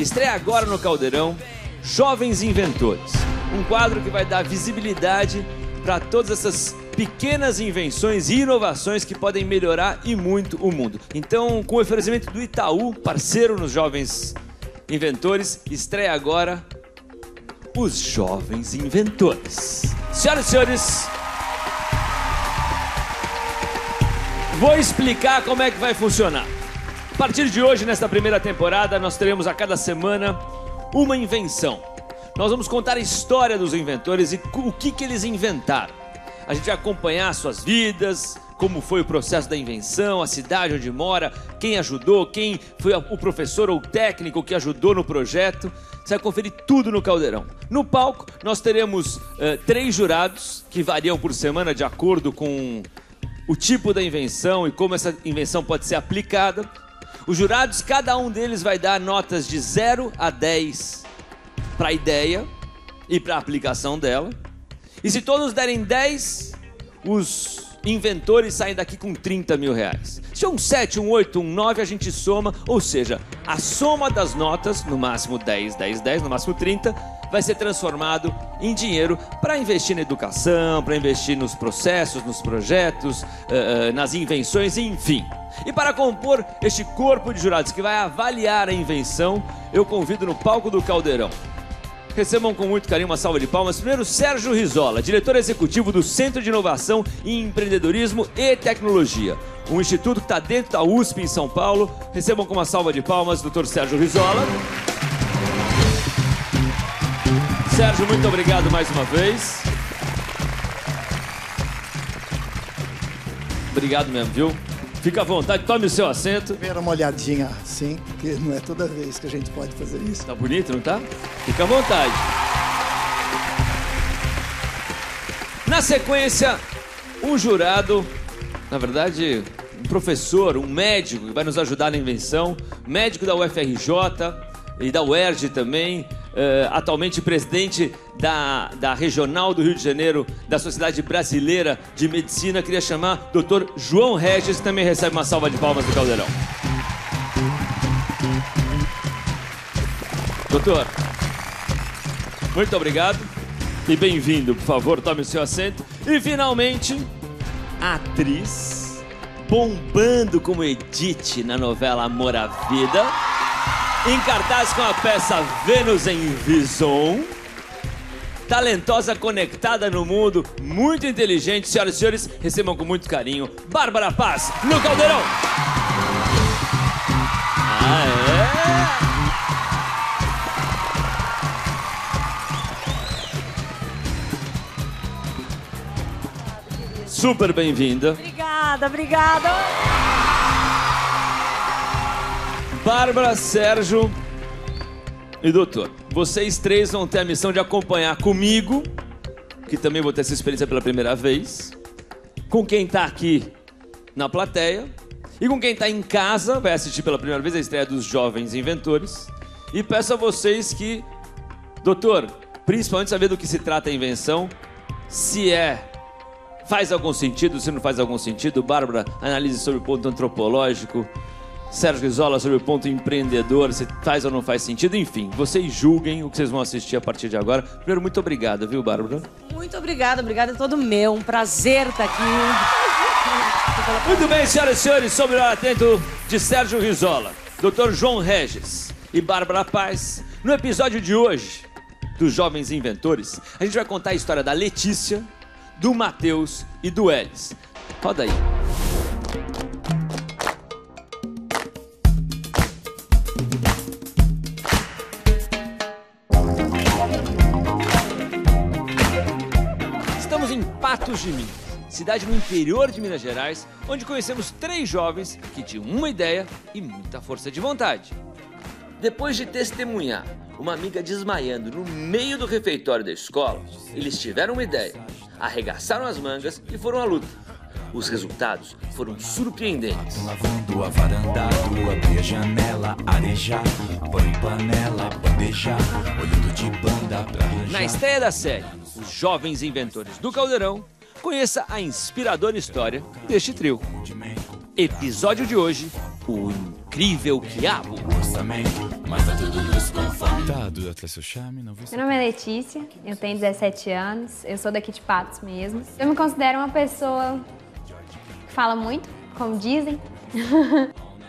Estreia agora no Caldeirão, Jovens Inventores. Um quadro que vai dar visibilidade para todas essas pequenas invenções e inovações que podem melhorar e muito o mundo. Então, com o oferecimento do Itaú, parceiro nos Jovens Inventores, estreia agora os Jovens Inventores. Senhoras e senhores, vou explicar como é que vai funcionar. A partir de hoje, nesta primeira temporada, nós teremos a cada semana uma invenção. Nós vamos contar a história dos inventores e o que eles inventaram. A gente vai acompanhar suas vidas, como foi o processo da invenção, a cidade onde mora, quem ajudou, quem foi o professor ou o técnico que ajudou no projeto. Você vai conferir tudo no Caldeirão. No palco, nós teremos 3 jurados, que variam por semana de acordo com o tipo da invenção e como essa invenção pode ser aplicada. Os jurados, cada um deles vai dar notas de 0 a 10 para a ideia e para a aplicação dela. E se todos derem 10, os inventores saem daqui com 30 mil reais. Se é um 7, um 8, um 9, a gente soma, ou seja, a soma das notas, no máximo 10, 10, 10, no máximo 30, vai ser transformado em dinheiro para investir na educação, para investir nos processos, nos projetos, nas invenções, enfim. E para compor este corpo de jurados que vai avaliar a invenção, eu convido no palco do Caldeirão. Recebam com muito carinho uma salva de palmas. Primeiro, Sérgio Rizola, diretor executivo do Centro de Inovação em Empreendedorismo e Tecnologia, um instituto que está dentro da USP em São Paulo. Recebam com uma salva de palmas, Dr. Sérgio Rizola. Sérgio, muito obrigado mais uma vez. Obrigado mesmo, viu? Fica à vontade, tome o seu assento. Primeiro uma olhadinha assim, porque não é toda vez que a gente pode fazer isso. Tá bonito, não tá? Fica à vontade. Na sequência, um jurado, na verdade, um professor, um médico que vai nos ajudar na invenção, médico da UFRJ e da UERJ também, atualmente presidente da Regional do Rio de Janeiro, da Sociedade Brasileira de Medicina. Queria chamar o Dr. João Regis, que também recebe uma salva de palmas do Caldeirão. Doutor, muito obrigado e bem-vindo. Por favor, tome o seu assento. E, finalmente, a atriz bombando como Edith na novela Amor à Vida, em cartaz com a peça Vênus em Vison. Talentosa, conectada no mundo, muito inteligente. Senhoras e senhores, recebam com muito carinho Bárbara Paz no Caldeirão. Super bem-vinda. Obrigada, obrigada. Bárbara, Sérgio e doutor, vocês 3 vão ter a missão de acompanhar comigo, que também vou ter essa experiência pela primeira vez, com quem está aqui na plateia e com quem está em casa, vai assistir pela primeira vez a estreia dos Jovens Inventores. E peço a vocês que, doutor, principalmente saber do que se trata a invenção, se faz algum sentido, se não faz algum sentido. Bárbara, analise sobre o ponto antropológico. Sérgio Rizola sobre o ponto empreendedor, se faz ou não faz sentido. Enfim, vocês julguem o que vocês vão assistir a partir de agora. Primeiro, muito obrigado, viu, Bárbara? Muito obrigada, obrigada, é todo meu. Um prazer estar aqui. Muito bem, senhoras e senhores, sob o olhar atento de Sérgio Rizola, Dr. João Regis e Bárbara Paz. No episódio de hoje dos Jovens Inventores, a gente vai contar a história da Letícia, do Matheus e do Elis. Roda aí. Estamos em Patos de Minas, cidade no interior de Minas Gerais, onde conhecemos 3 jovens que tinham uma ideia e muita força de vontade. Depois de testemunhar uma amiga desmaiando no meio do refeitório da escola, eles tiveram uma ideia, arregaçaram as mangas e foram à luta. Os resultados foram surpreendentes. Lavando a varanda, abri a janela, arejar, põe panela, bandejar, olhando de banda pra arranjar. Na estreia da série Os Jovens Inventores do Caldeirão, conheça a inspiradora história deste trio. Episódio de hoje, O Incrível Quiabo. Orçamento, mas tá tudo nos Coitado, até seu charme, não vi. Meu nome é Letícia, eu tenho 17 anos, eu sou daqui de Patos mesmo. Eu me considero uma pessoa que fala muito, como dizem.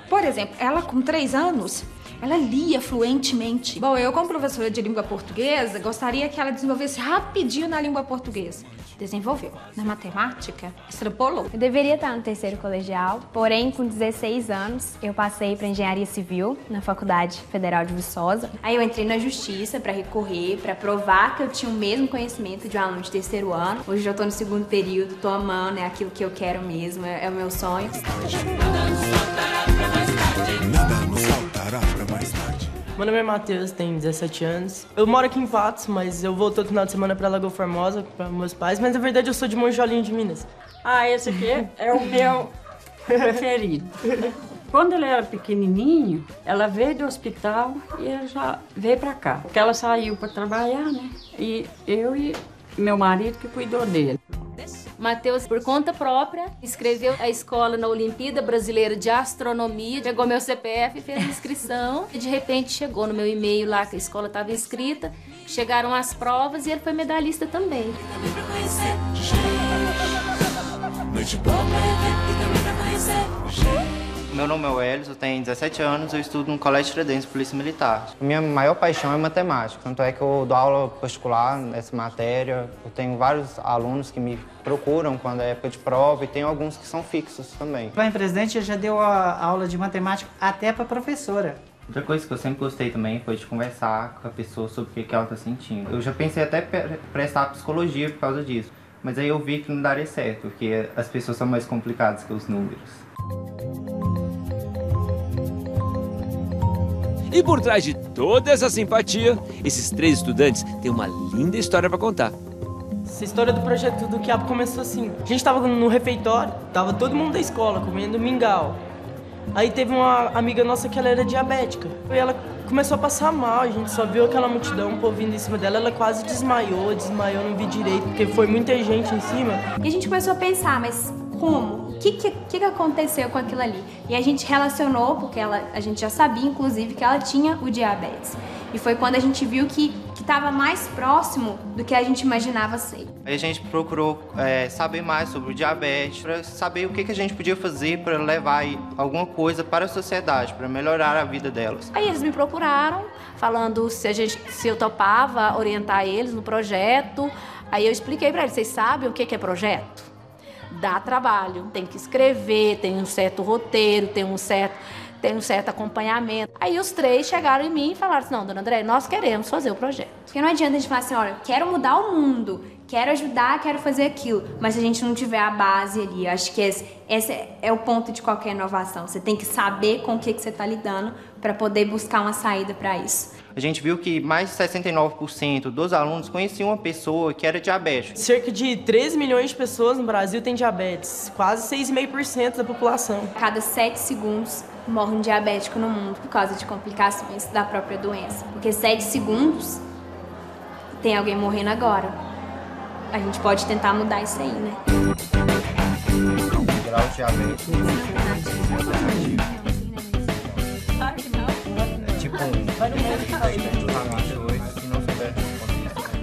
Por exemplo, ela com 3 anos, ela lia fluentemente. Bom, eu como professora de língua portuguesa, gostaria que ela desenvolvesse rapidinho na língua portuguesa. Desenvolveu. Na matemática, extrapolou. Eu deveria estar no 3º colegial, porém, com 16 anos, eu passei para Engenharia Civil na Faculdade Federal de Viçosa. Aí eu entrei na Justiça para recorrer, para provar que eu tinha o mesmo conhecimento de um aluno de 3º ano. Hoje eu estou no 2º período, estou amando, é aquilo que eu quero mesmo, é o meu sonho. Nada nos faltará pra mais tarde. Meu nome é Matheus, tenho 17 anos. Eu moro aqui em Patos, mas eu vou todo final de semana pra Lagoa Formosa, para meus pais. Mas na verdade eu sou de Monjolinho de Minas. Ah, esse aqui é o meu preferido. Quando ele era pequenininho, ela veio do hospital e ela já veio pra cá. Porque ela saiu pra trabalhar, né? E eu e meu marido que cuidou dele. Matheus, por conta própria, escreveu a escola na Olimpíada Brasileira de Astronomia, pegou meu CPF, fez a inscrição e de repente chegou no meu e-mail lá que a escola estava inscrita, chegaram as provas e ele foi medalhista também. Meu nome é Welles, eu tenho 17 anos, eu estudo no Colégio Tiradentes, Polícia Militar. Minha maior paixão é matemática, tanto é que eu dou aula particular nessa matéria. Eu tenho vários alunos que me procuram quando é época de prova e tem alguns que são fixos também. Lá em Presidente já deu a aula de matemática até para professora. Outra coisa que eu sempre gostei também foi de conversar com a pessoa sobre o que ela está sentindo. Eu já pensei até prestar psicologia por causa disso, mas aí eu vi que não daria certo, porque as pessoas são mais complicadas que os números. E por trás de toda essa simpatia, esses 3 estudantes têm uma linda história para contar. Essa história do projeto do Quiabo começou assim. A gente tava no refeitório, tava todo mundo da escola comendo mingau. Aí teve uma amiga nossa que ela era diabética. E ela começou a passar mal, a gente só viu aquela multidão, o povo vindo em cima dela, ela quase desmaiou, não vi direito, porque foi muita gente em cima. E a gente começou a pensar, mas como? O que aconteceu com aquilo ali? E a gente relacionou, porque a gente já sabia, inclusive, que ela tinha o diabetes. E foi quando a gente viu que estava mais próximo do que a gente imaginava ser. Aí a gente procurou saber mais sobre o diabetes, para saber o que a gente podia fazer para levar alguma coisa para a sociedade, para melhorar a vida delas. Aí eles me procuraram, falando se eu topava orientar eles no projeto. Aí eu expliquei para eles, vocês sabem o que é projeto? Dá trabalho, tem que escrever, tem um certo roteiro, tem um certo acompanhamento. Aí os 3 chegaram em mim e falaram assim, não, dona André, nós queremos fazer o projeto. Porque não adianta a gente falar assim, olha, quero mudar o mundo, quero ajudar, quero fazer aquilo, mas se a gente não tiver a base ali, acho que esse é o ponto de qualquer inovação. Você tem que saber com o que você está lidando para poder buscar uma saída para isso. A gente viu que mais de 69% dos alunos conheciam uma pessoa que era diabética. Cerca de 13 milhões de pessoas no Brasil têm diabetes, quase 6,5% da população. A cada 7 segundos morre um diabético no mundo por causa de complicações da própria doença. Porque 7 segundos tem alguém morrendo agora. A gente pode tentar mudar isso aí, né? Grau de diabetes.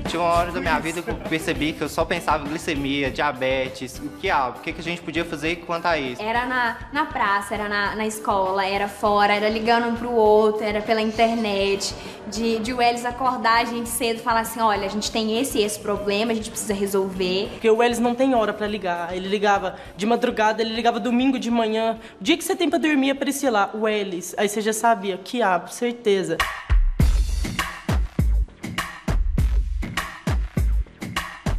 Tinha uma hora da minha vida que eu percebi que eu só pensava em glicemia, diabetes, o que a gente podia fazer quanto a isso. Era na praça, era na escola, era fora, era ligando um pro outro, era pela internet, de o Welles acordar a gente cedo e falar assim, olha, a gente tem esse problema, a gente precisa resolver. Porque o Welles não tem hora pra ligar, ele ligava de madrugada, ele ligava domingo de manhã, o dia que você tem pra dormir aparecia lá, Welles, aí você já sabia, Quiabo, certeza.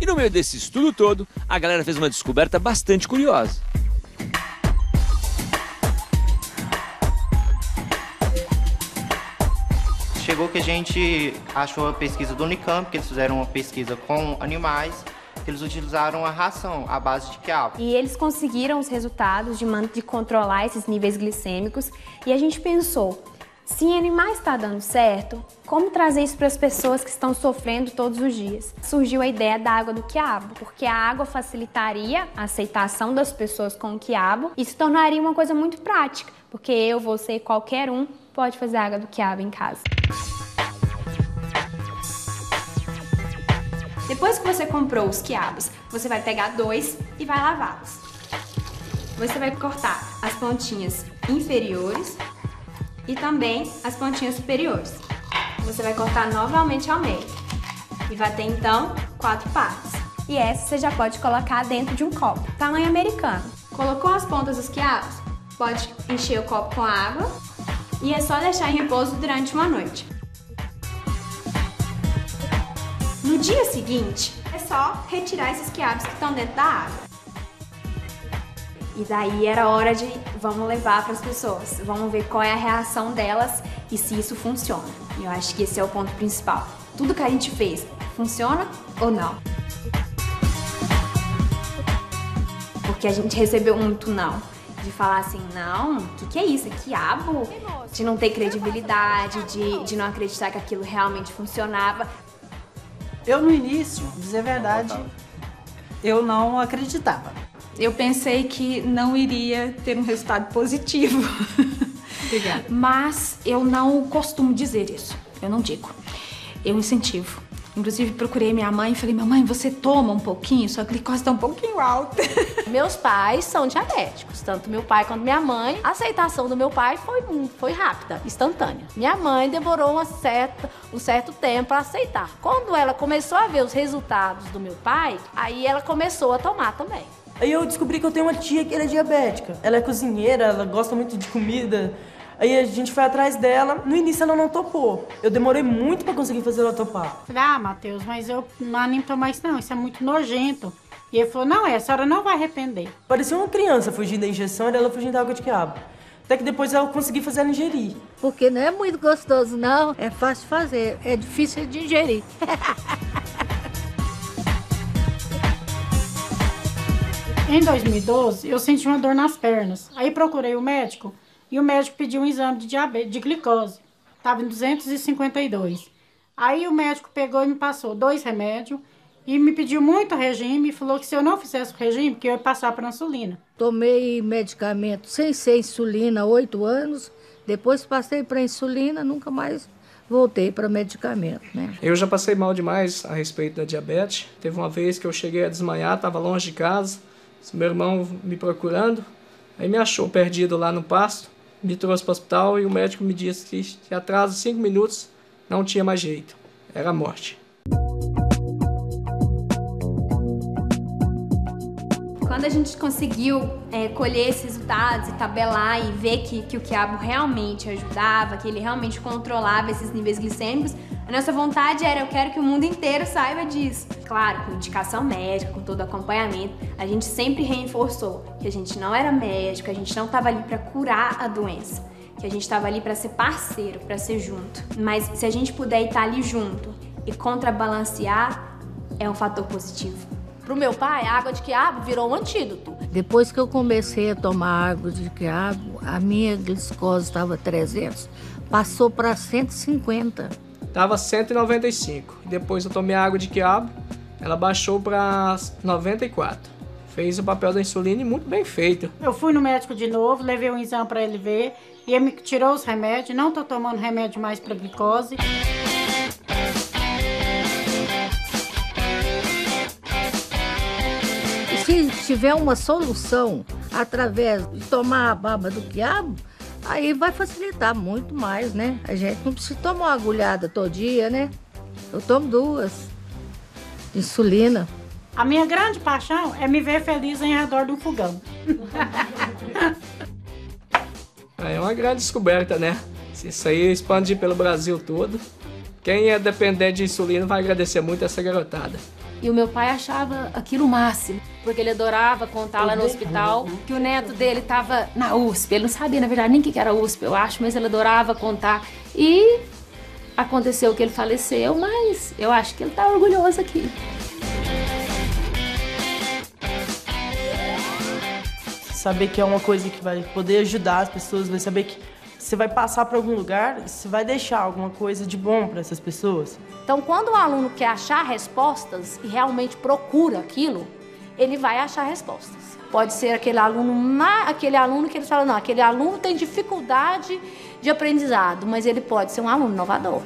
E no meio desse estudo todo, a galera fez uma descoberta bastante curiosa. Chegou que a gente achou a pesquisa do Unicamp, que eles fizeram uma pesquisa com animais, que eles utilizaram a ração à base de quiabo. E eles conseguiram os resultados de controlar esses níveis glicêmicos e a gente pensou, se em animais está dando certo, como trazer isso para as pessoas que estão sofrendo todos os dias? Surgiu a ideia da água do quiabo, porque a água facilitaria a aceitação das pessoas com o quiabo e se tornaria uma coisa muito prática, porque eu, você, qualquer um pode fazer água do quiabo em casa. Depois que você comprou os quiabos, você vai pegar 2 e vai lavá-los. Você vai cortar as pontinhas inferiores e também as pontinhas superiores. Você vai cortar novamente ao meio. E vai ter então 4 partes. E essa você já pode colocar dentro de um copo, tamanho americano. Colocou as pontas dos quiabos, pode encher o copo com água e é só deixar em repouso durante uma noite. No dia seguinte, é só retirar esses quiabos que estão dentro da água. E daí era hora de, vamos levar para as pessoas, vamos ver qual é a reação delas e se isso funciona. E eu acho que esse é o ponto principal. Tudo que a gente fez, funciona ou não? Porque a gente recebeu muito não. De falar assim, não, o que é isso? É quiabo? De não ter credibilidade, de não acreditar que aquilo realmente funcionava. Eu, no início, dizer a verdade, eu não acreditava. Eu pensei que não iria ter um resultado positivo. Obrigada. Mas eu não costumo dizer isso. Eu não digo. Eu incentivo. Inclusive, procurei minha mãe e falei, mamãe, você toma um pouquinho? Sua glicose está um pouquinho alta. Meus pais são diabéticos, tanto meu pai quanto minha mãe. A aceitação do meu pai foi rápida, instantânea. Minha mãe demorou um certo tempo para aceitar. Quando ela começou a ver os resultados do meu pai, aí ela começou a tomar também. Aí eu descobri que eu tenho uma tia que ela é diabética. Ela é cozinheira, ela gosta muito de comida. Aí a gente foi atrás dela. No início ela não topou. Eu demorei muito pra conseguir fazer ela topar. Falei, Matheus, mas eu não animo tomar isso não, isso é muito nojento. E ele falou, não, a senhora não vai arrepender. Parecia uma criança fugindo da injeção e ela fugindo da água de quiabo. Até que depois eu consegui fazer ela ingerir. Porque não é muito gostoso não, é fácil de fazer, é difícil de ingerir. Em 2012, eu senti uma dor nas pernas. Aí procurei o médico e o médico pediu um exame de diabetes, de glicose. Estava em 252. Aí o médico pegou e me passou 2 remédios e me pediu muito regime e falou que se eu não fizesse o regime, que eu ia passar para insulina. Tomei medicamento sem ser insulina há 8 anos. Depois passei para insulina, nunca mais voltei para medicamento, né? Eu já passei mal demais a respeito da diabetes. Teve uma vez que eu cheguei a desmaiar, estava longe de casa. Meu irmão me procurando, aí me achou perdido lá no pasto, me trouxe para o hospital e o médico me disse que se atrás de 5 minutos não tinha mais jeito, era a morte. Quando a gente conseguiu colher esses resultados e tabelar e ver que o quiabo realmente ajudava, que ele realmente controlava esses níveis glicêmicos, a nossa vontade era, eu quero que o mundo inteiro saiba disso. Claro, com indicação médica, com todo acompanhamento, a gente sempre reforçou que a gente não era médico, a gente não estava ali para curar a doença, que a gente estava ali para ser parceiro, para ser junto. Mas se a gente puder estar ali junto e contrabalancear, é um fator positivo. Pro meu pai, a água de quiabo virou um antídoto. Depois que eu comecei a tomar água de quiabo, a minha glicose estava 300, passou para 150. Estava 195. Depois eu tomei água de quiabo, ela baixou para 94. Fez o papel da insulina e muito bem feito. Eu fui no médico de novo, levei um exame para ele ver, e ele me tirou os remédios, não estou tomando remédio mais para glicose. Se tiver uma solução através de tomar a baba do quiabo, aí vai facilitar muito mais, né? A gente não precisa tomar uma agulhada todo dia, né? Eu tomo 2 de insulina. A minha grande paixão é me ver feliz em redor de um fogão. É uma grande descoberta, né? Se isso aí expandir pelo Brasil todo, quem é dependente de insulina vai agradecer muito essa garotada. E o meu pai achava aquilo o máximo, porque ele adorava contar lá no hospital que o neto dele estava na USP. Ele não sabia, na verdade, nem o que era USP, eu acho, mas ele adorava contar. E aconteceu que ele faleceu, mas eu acho que ele está orgulhoso aqui. Saber que é uma coisa que vai poder ajudar as pessoas, vai saber que você vai passar para algum lugar, você vai deixar alguma coisa de bom para essas pessoas. Então, quando o aluno quer achar respostas e realmente procura aquilo, ele vai achar respostas. Pode ser aquele aluno que ele fala, não, aquele aluno tem dificuldade de aprendizado, mas ele pode ser um aluno inovador.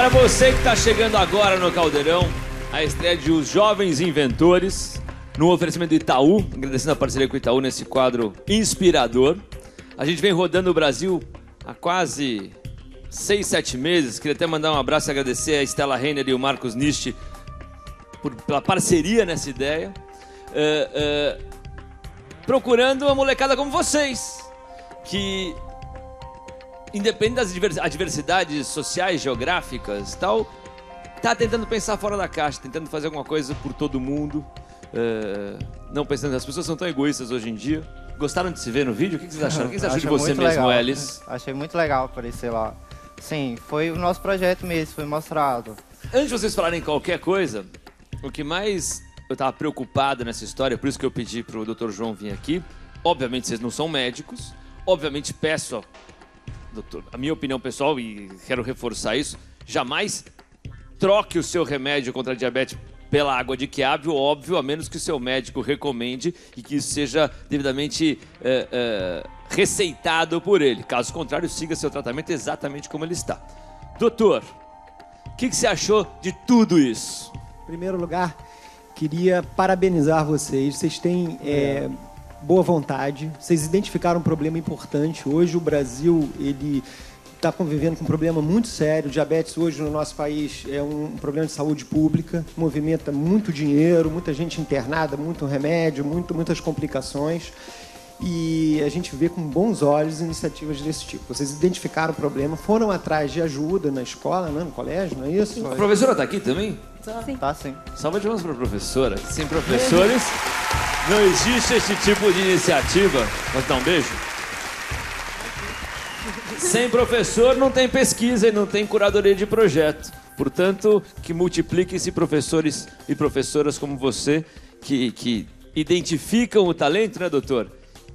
Para você que está chegando agora no Caldeirão, a estreia de Os Jovens Inventores, no oferecimento do Itaú, agradecendo a parceria com o Itaú nesse quadro inspirador. A gente vem rodando o Brasil há quase 6, 7 meses. Queria até mandar um abraço e agradecer a Estela Reiner e o Marcos Nisti pela parceria nessa ideia. Procurando uma molecada como vocês, que independente das adversidades sociais, geográficas e tal, tá tentando pensar fora da caixa, tentando fazer alguma coisa por todo mundo. Não pensando, as pessoas são tão egoístas hoje em dia. Gostaram de se ver no vídeo? O que vocês acharam? O que você achou de você mesmo, legal. Ellis? Achei muito legal aparecer lá. Sim, foi o nosso projeto mesmo, foi mostrado. Antes de vocês falarem qualquer coisa, o que mais eu tava preocupado nessa história, por isso que eu pedi pro Dr. João vir aqui. Obviamente vocês não são médicos, obviamente peço, doutor, a minha opinião pessoal, e quero reforçar isso, jamais troque o seu remédio contra a diabetes pela água de quiabo, óbvio, a menos que o seu médico recomende e que isso seja devidamente receitado por ele. Caso contrário, siga seu tratamento exatamente como ele está. Doutor, o que você achou de tudo isso? Em primeiro lugar, queria parabenizar vocês. Vocês têm boa vontade. Vocês identificaram um problema importante. Hoje o Brasil, ele está convivendo com um problema muito sério. O diabetes hoje no nosso país é um problema de saúde pública, movimenta muito dinheiro, muita gente internada, muito remédio, muitas complicações. E a gente vê com bons olhos iniciativas desse tipo. Vocês identificaram o problema, foram atrás de ajuda na escola, né, no colégio, não é isso? A professora está aqui também? Sim. Tá sim. Salva de palmas para a professora. Sem professores não existe esse tipo de iniciativa. Posso dar um beijo? Sem professor não tem pesquisa e não tem curadoria de projeto. Portanto, que multipliquem-se professores e professoras como você que identificam o talento, né, doutor?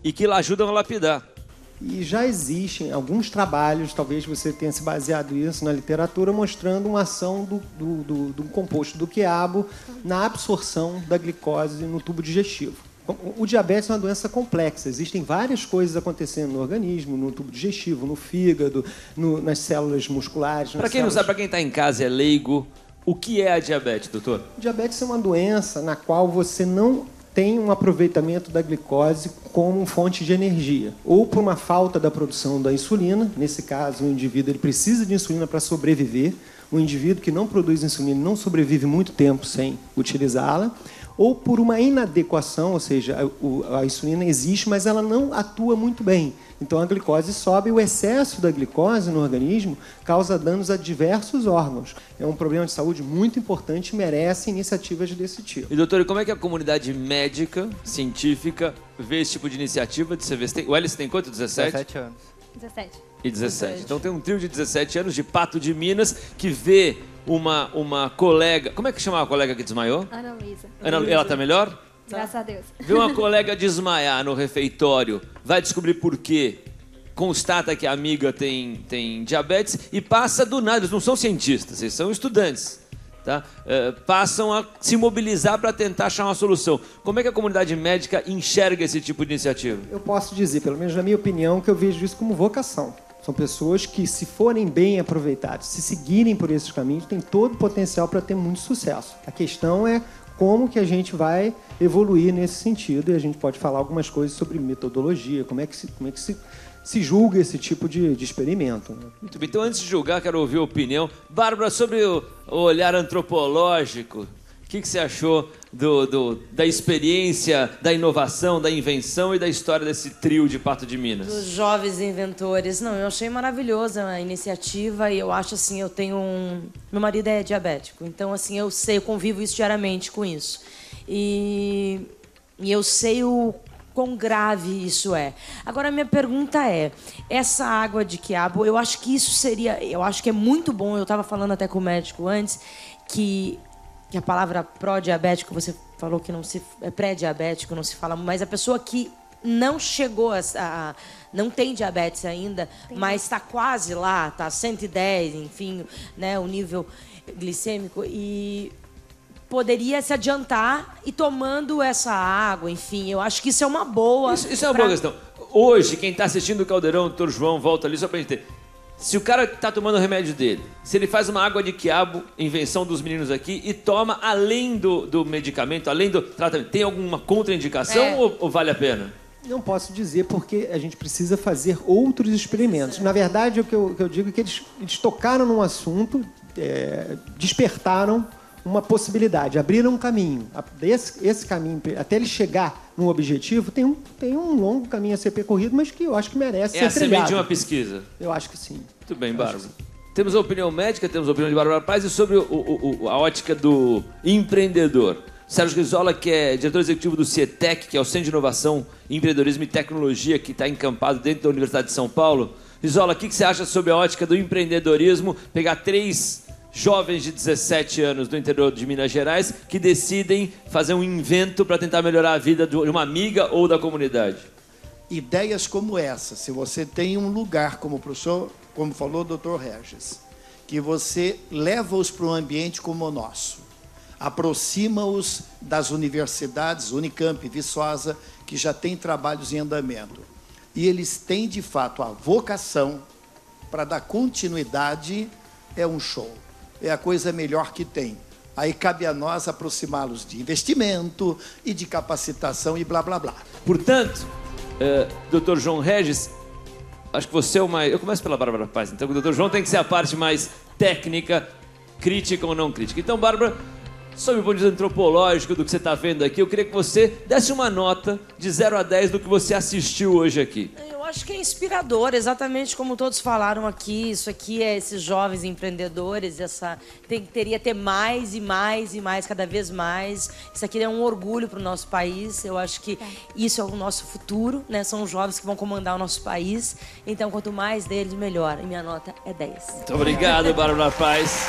E que ajudam a lapidar. E já existem alguns trabalhos, talvez você tenha se baseado nisso na literatura, mostrando uma ação do composto do quiabo na absorção da glicose no tubo digestivo. O diabetes é uma doença complexa, existem várias coisas acontecendo no organismo, no tubo digestivo, no fígado, nas células musculares. Para quem não sabe, para quem está em casa é leigo, o que é a diabetes, doutor? Diabetes é uma doença na qual você não tem um aproveitamento da glicose como fonte de energia, ou por uma falta da produção da insulina. Nesse caso, o indivíduo ele precisa de insulina para sobreviver. O indivíduo que não produz insulina não sobrevive muito tempo sem utilizá-la, ou por uma inadequação, ou seja, a insulina existe, mas ela não atua muito bem. Então a glicose sobe e o excesso da glicose no organismo causa danos a diversos órgãos. É um problema de saúde muito importante e merece iniciativas desse tipo. E doutor, como é que a comunidade médica, científica, vê esse tipo de iniciativa? O Ellis tem quanto? 17? 17 anos. 17. E 17. Então tem um trio de 17 anos de Pato de Minas que vê uma colega... Como é que chama a colega que desmaiou? Ana Luísa. Ela tá melhor? Graças a Deus. Vê uma colega desmaiar no refeitório, vai descobrir por quê, constata que a amiga tem diabetes e passa do nada. Eles não são cientistas, eles são estudantes. Tá? Passam a se mobilizar para tentar achar uma solução. Como é que a comunidade médica enxerga esse tipo de iniciativa? Eu posso dizer, pelo menos na minha opinião, que eu vejo isso como vocação. São pessoas que, se forem bem aproveitadas, se seguirem por esses caminhos, têm todo o potencial para ter muito sucesso. A questão é como que a gente vai evoluir nesse sentido, e a gente pode falar algumas coisas sobre metodologia, como é que se julga esse tipo de experimento. Né? Muito bem, então antes de julgar, quero ouvir a opinião. Bárbara, sobre o olhar antropológico, o que você achou da experiência, da inovação, da invenção e da história desse trio de Pato de Minas? Dos jovens inventores. Não, eu achei maravilhosa a iniciativa e eu acho assim, meu marido é diabético, então assim, eu convivo isso diariamente com isso. E eu sei o quão grave isso é. Agora, a minha pergunta é, essa água de quiabo, eu acho que é muito bom, eu estava falando até com o médico antes, que a palavra pró-diabético, você falou que é pré-diabético, não se fala, mas a pessoa que não chegou não tem diabetes ainda, mas está quase lá, está 110, enfim, né, o nível glicêmico, e poderia se adiantar e tomando essa água, enfim, eu acho que isso é uma boa... Isso é uma boa questão. Hoje, quem está assistindo o Caldeirão, o Dr. João, volta ali só para a gente ter... Se o cara tá tomando o remédio dele, se ele faz uma água de quiabo, invenção dos meninos aqui, e toma além do medicamento, além do tratamento, tem alguma contraindicação ou vale a pena? Não posso dizer porque a gente precisa fazer outros experimentos. Na verdade, o que eu digo é que eles tocaram num assunto, despertaram uma possibilidade, abriram um caminho. Esse caminho, até ele chegar no objetivo, tem um longo caminho a ser percorrido, mas que eu acho que merece ser trilhado. É a semente de uma pesquisa? Eu acho que sim. Muito bem, Bárbara. Temos a opinião médica, temos a opinião de Bárbara Paz e sobre a ótica do empreendedor. Sérgio Risola, que é diretor executivo do CIETEC, que é o Centro de Inovação, Empreendedorismo e Tecnologia, que está encampado dentro da Universidade de São Paulo. Risola, o que você acha sobre a ótica do empreendedorismo? Pegar 3 jovens de 17 anos do interior de Minas Gerais que decidem fazer um invento para tentar melhorar a vida de uma amiga ou da comunidade. Ideias como essa, se você tem um lugar, como o professor, como falou o Dr. Regis, que você leva-os para um ambiente como o nosso, aproxima-os das universidades, Unicamp, Viçosa, que já tem trabalhos em andamento. E eles têm, de fato, a vocação para dar continuidade, é um show. É a coisa melhor que tem. Aí cabe a nós aproximá-los de investimento e de capacitação e blá, blá, blá. Portanto, Dr. João Regis, acho que você é o mais... Eu começo pela Bárbara Paz, então o Dr. João tem que ser a parte mais técnica, crítica ou não crítica. Então, Bárbara, sob o ponto de vista antropológico do que você está vendo aqui, eu queria que você desse uma nota de 0 a 10 do que você assistiu hoje aqui. Eu acho que é inspirador, exatamente como todos falaram aqui. Isso aqui é esses jovens empreendedores, teria que ter mais e mais e mais, cada vez mais. Isso aqui é um orgulho para o nosso país. Eu acho que isso é o nosso futuro, né? São os jovens que vão comandar o nosso país. Então, quanto mais deles, melhor. E minha nota é 10. Muito obrigado, Bárbara Paz.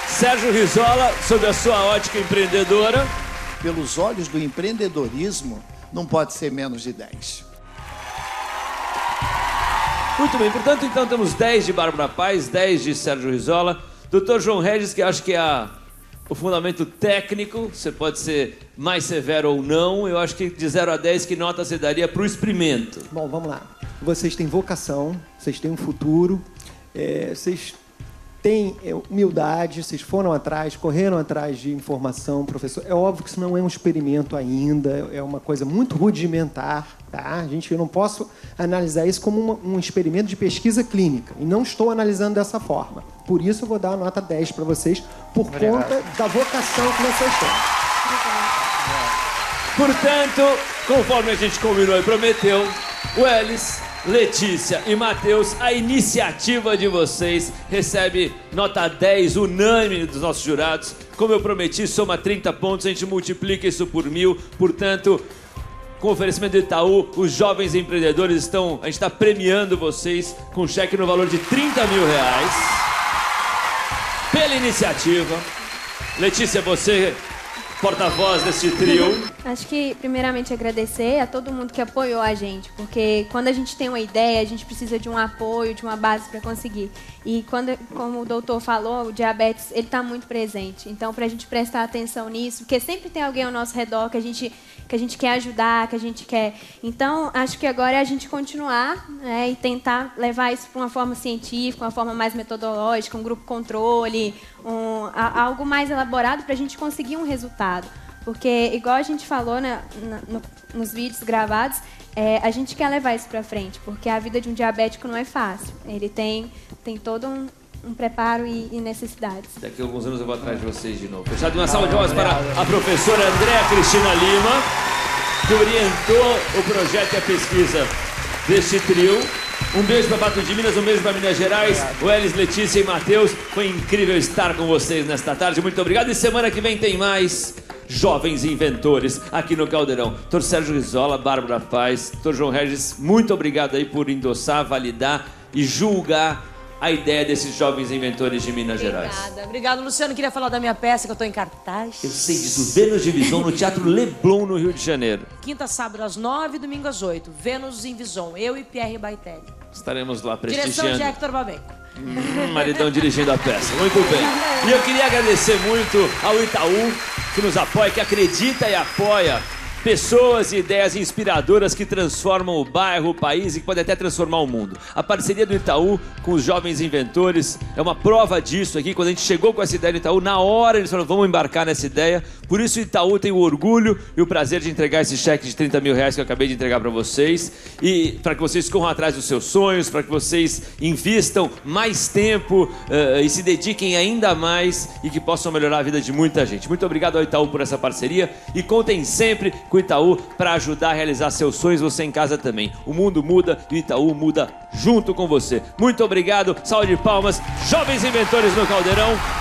Sérgio Risola, sobre a sua ótica empreendedora. Pelos olhos do empreendedorismo, não pode ser menos de 10. Muito bem, portanto, então temos 10 de Bárbara Paz, 10 de Sérgio Risola. Dr. João Regis, que acho que é o fundamento técnico, você pode ser mais severo ou não. Eu acho que de 0 a 10, que nota você daria para o experimento? Bom, vamos lá. Vocês têm vocação, vocês têm um futuro, vocês têm humildade, vocês foram atrás, correram atrás de informação, professor. É óbvio que isso não é um experimento ainda, é uma coisa muito rudimentar, tá? Eu não posso analisar isso como um experimento de pesquisa clínica, e não estou analisando dessa forma. Por isso eu vou dar a nota 10 para vocês, por conta da vocação que vocês têm. Portanto, conforme a gente combinou e prometeu, Welles, Letícia e Matheus, a iniciativa de vocês recebe nota 10 unânime dos nossos jurados. Como eu prometi, soma 30 pontos, a gente multiplica isso por 1000. Portanto, com o oferecimento do Itaú, os jovens empreendedores a gente está premiando vocês com um cheque no valor de R$30 mil pela iniciativa. Letícia, você, porta-voz desse trio. Acho que, primeiramente, agradecer a todo mundo que apoiou a gente, porque quando a gente tem uma ideia, a gente precisa de um apoio, de uma base para conseguir. E como o doutor falou, o diabetes ele está muito presente. Então, para a gente prestar atenção nisso, porque sempre tem alguém ao nosso redor que a gente quer ajudar, que a gente quer. Então, acho que agora é a gente continuar, né, e tentar levar isso para uma forma científica, uma forma mais metodológica, um grupo controle, algo mais elaborado para a gente conseguir um resultado. Porque, igual a gente falou, né, nos vídeos gravados, a gente quer levar isso para frente, porque a vida de um diabético não é fácil. Ele tem todo um preparo e necessidades. Daqui a alguns anos eu vou atrás de vocês de novo. Fechado, uma salva de palmas para a professora Andréa Cristina Lima, que orientou o projeto e a pesquisa deste trio. Um beijo para Pato de Minas, um beijo para Minas Gerais. Welles, Letícia e Matheus. Foi incrível estar com vocês nesta tarde. Muito obrigado. E semana que vem tem mais Jovens Inventores aqui no Caldeirão. Dr. Sérgio Risola, Bárbara Paz, Dr. João Regis, muito obrigado aí por endossar, validar e julgar a ideia desses jovens inventores de Minas Gerais. Obrigado, Luciano. Queria falar da minha peça, que eu estou em cartaz. Eu sei disso. Vênus de Vison no Teatro Leblon, no Rio de Janeiro. Quinta, sábado, às 9, domingo às 8. Vênus em Vison. Eu e Pierre Baitelli. Estaremos lá prestigiando. Direção de Hector Babenco. Maridão dirigindo a peça. Muito bem. E eu queria agradecer muito ao Itaú, que nos apoia, que acredita e apoia Pessoas e ideias inspiradoras que transformam o bairro, o país e que podem até transformar o mundo. A parceria do Itaú com os jovens inventores é uma prova disso aqui. Quando a gente chegou com essa ideia no Itaú, na hora eles falaram, vamos embarcar nessa ideia. Por isso o Itaú tem o orgulho e o prazer de entregar esse cheque de 30 mil reais que eu acabei de entregar para vocês. E para que vocês corram atrás dos seus sonhos, para que vocês invistam mais tempo e se dediquem ainda mais e que possam melhorar a vida de muita gente. Muito obrigado ao Itaú por essa parceria e contem sempre com o Itaú para ajudar a realizar seus sonhos, você em casa também. O mundo muda e o Itaú muda junto com você. Muito obrigado, salve de palmas, jovens inventores no Caldeirão.